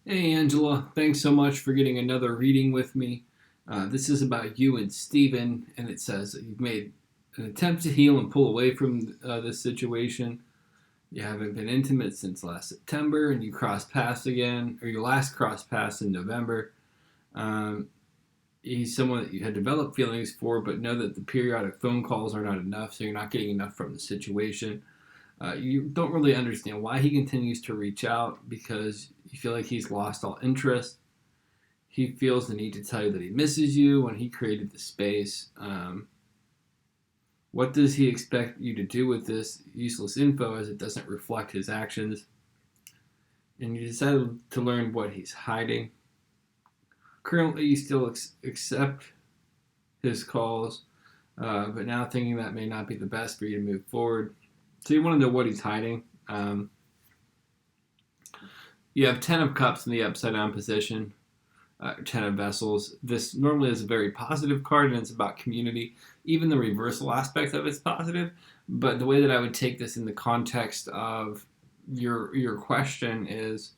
Hey Angela, thanks so much for getting another reading with me. This is about you and Steven, and it says that you've made an attempt to heal and pull away from this situation. You haven't been intimate since last September, and you crossed paths again, or your last crossed paths in November. Um, he's someone that you had developed feelings for, but know that the periodic phone calls are not enough, so you're not getting enough from the situation. You don't really understand why he continues to reach out because you feel like he's lost all interest. He feels the need to tell you that he misses you when he created the space. What does he expect you to do with this useless info as it doesn't reflect his actions? And you decided to learn what he's hiding. Currently, you still accept his calls, but now thinking that may not be the best for you to move forward. So you want to know what he's hiding. You have 10 of Cups in the upside down position. Ten of Vessels. This normally is a very positive card, and it's about community. Even the reversal aspect of it's positive, but the way that I would take this in the context of your question is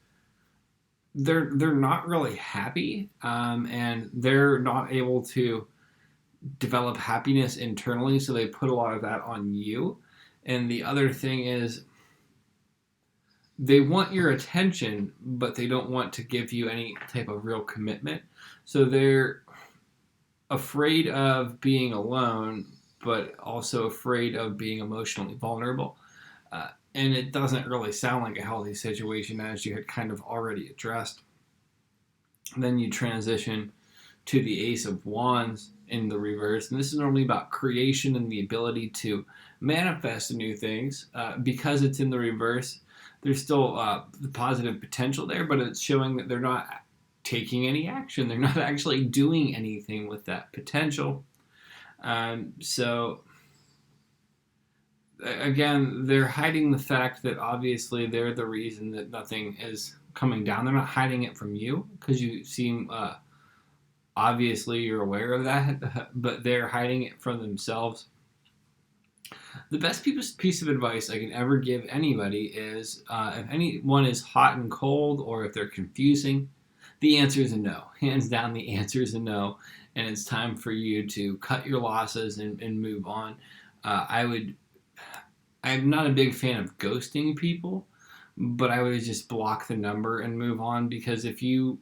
they're not really happy, and they're not able to develop happiness internally, so they put a lot of that on you. And the other thing is they want your attention, but they don't want to give you any type of real commitment. So they're afraid of being alone, but also afraid of being emotionally vulnerable. And it doesn't really sound like a healthy situation as you had kind of already addressed. Then you transition to the Ace of Wands in the reverse. And this is normally about creation and the ability to manifest new things. Because it's in the reverse, there's still the positive potential there, but it's showing that they're not taking any action. They're not actually doing anything with that potential. So, again, they're hiding the fact that obviously they're the reason that nothing is coming down. They're not hiding it from you because you seem obviously you're aware of that, but they're hiding it from themselves. The best piece of advice I can ever give anybody is if anyone is hot and cold or if they're confusing, the answer is a no. Hands down, the answer is a no. And it's time for you to cut your losses and move on. I'm not a big fan of ghosting people, but I would just block the number and move on because if you,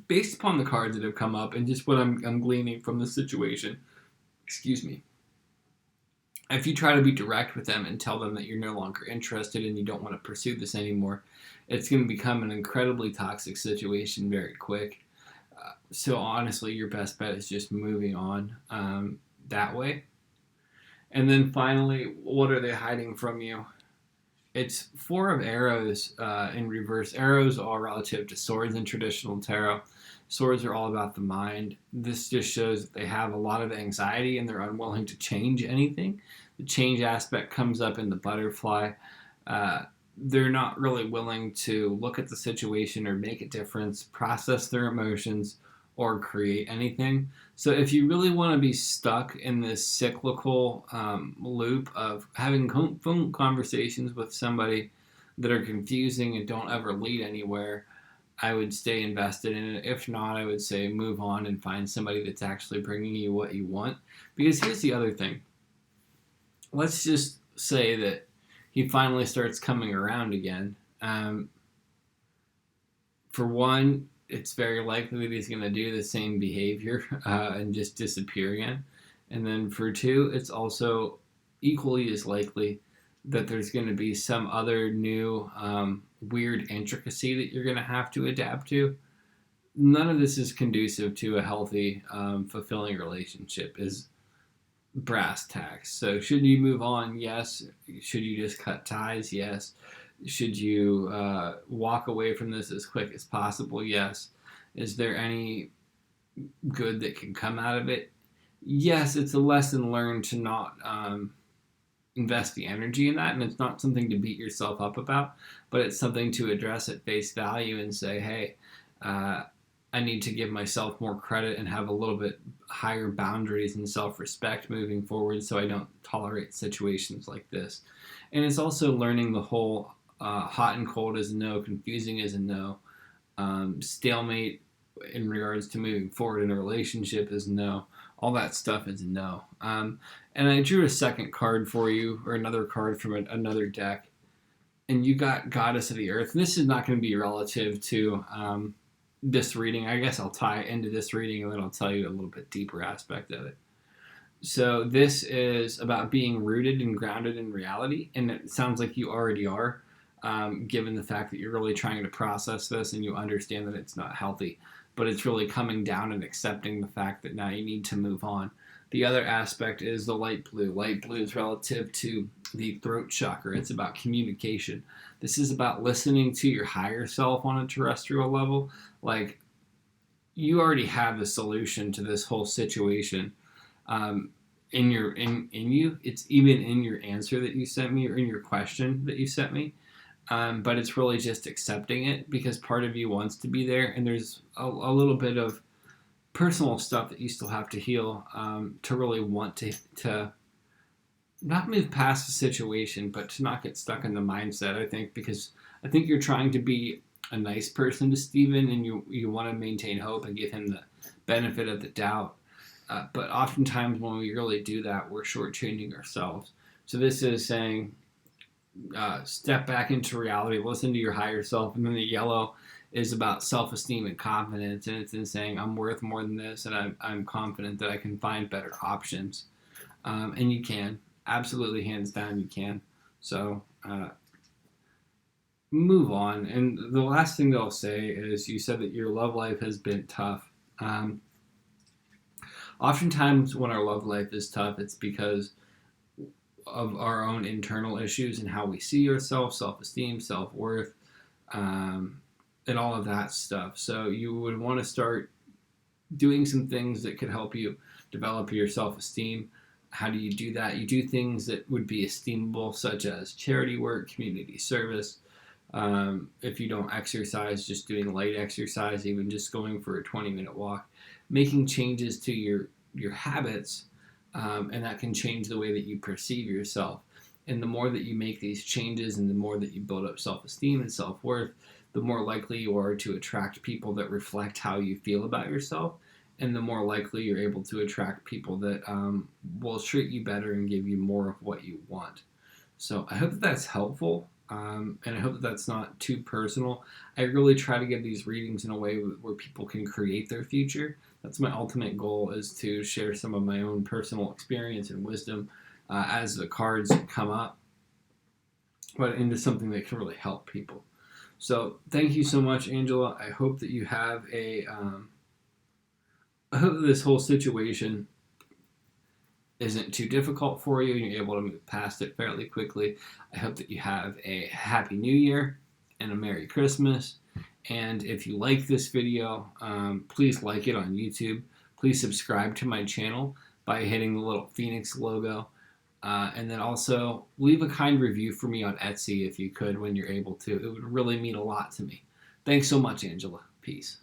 based upon the cards that have come up and just what I'm gleaning from the situation, excuse me, if you try to be direct with them and tell them that you're no longer interested and you don't want to pursue this anymore, it's going to become an incredibly toxic situation very quick. So honestly, your best bet is just moving on that way. And then finally, what are they hiding from you? It's Four of Arrows in reverse. Arrows are relative to swords in traditional tarot. Swords are all about the mind. This just shows that they have a lot of anxiety and they're unwilling to change anything. The change aspect comes up in the butterfly. They're not really willing to look at the situation or make a difference, process their emotions, or create anything. So if you really want to be stuck in this cyclical loop of having phone conversations with somebody that are confusing and don't ever lead anywhere, I would stay invested in it. If not, I would say move on and find somebody that's actually bringing you what you want. Because here's the other thing. Let's just say that he finally starts coming around again. For one, it's very likely that he's going to do the same behavior and just disappear again. And then for two, it's also equally as likely that there's going to be some other new weird intricacy that you're going to have to adapt to. None of this is conducive to a healthy, fulfilling relationship, is brass tacks. So, should you move on? Yes. Should you just cut ties? Yes. Should you walk away from this as quick as possible? Yes. Is there any good that can come out of it? Yes, it's a lesson learned to not invest the energy in that, and it's not something to beat yourself up about, but it's something to address at face value and say, hey, I need to give myself more credit and have a little bit higher boundaries and self-respect moving forward so I don't tolerate situations like this. And it's also learning the whole hot and cold is a no, confusing is a no. Stalemate in regards to moving forward in a relationship is no. All that stuff is no. And I drew a second card for you, or another card from another deck, and you got Goddess of the Earth. And this is not going to be relative to this reading. I guess I'll tie it into this reading, and then I'll tell you a little bit deeper aspect of it. So this is about being rooted and grounded in reality, and it sounds like you already are, given the fact that you're really trying to process this and you understand that it's not healthy, but it's really coming down and accepting the fact that now you need to move on. The other aspect is the light blue. Light blue is relative to the throat chakra. It's about communication. This is about listening to your higher self on a terrestrial level. Like, you already have the solution to this whole situation. In you. It's even in your answer that you sent me, or in your question that you sent me. But it's really just accepting it, because part of you wants to be there, and there's a little bit of personal stuff that you still have to heal, to really want to not move past the situation, but to not get stuck in the mindset, I think, because I think you're trying to be a nice person to Steven, and you want to maintain hope and give him the benefit of the doubt. But oftentimes when we really do that, we're shortchanging ourselves. So this is saying, step back into reality, listen to your higher self. And then the yellow is about self-esteem and confidence, and it's in saying, I'm worth more than this, and I'm confident that I can find better options. And you can. Absolutely, hands down, you can. So move on. And the last thing that I'll say is, you said that your love life has been tough. Oftentimes when our love life is tough, it's because of our own internal issues and how we see ourselves, self-esteem, self-worth, and all of that stuff. So you would want to start doing some things that could help you develop your self-esteem. How do you do that? You do things that would be esteemable, such as charity work, community service. If you don't exercise, just doing light exercise, even just going for a 20-minute walk, making changes to your habits, and that can change the way that you perceive yourself. And the more that you make these changes, and the more that you build up self-esteem and self-worth, the more likely you are to attract people that reflect how you feel about yourself, and the more likely you're able to attract people that will treat you better and give you more of what you want. So I hope that that's helpful, and I hope that that's not too personal. I really try to give these readings in a way where people can create their future. That's my ultimate goal, is to share some of my own personal experience and wisdom as the cards come up, but into something that can really help people. So thank you so much, Angela. I hope that you have I hope that this whole situation isn't too difficult for you and you're able to move past it fairly quickly. I hope that you have a Happy New Year and a Merry Christmas. And if you like this video, please like it on YouTube. Please subscribe to my channel by hitting the little Phoenix logo. And then also leave a kind review for me on Etsy if you could, when you're able to. It would really mean a lot to me. Thanks so much, Angela. Peace.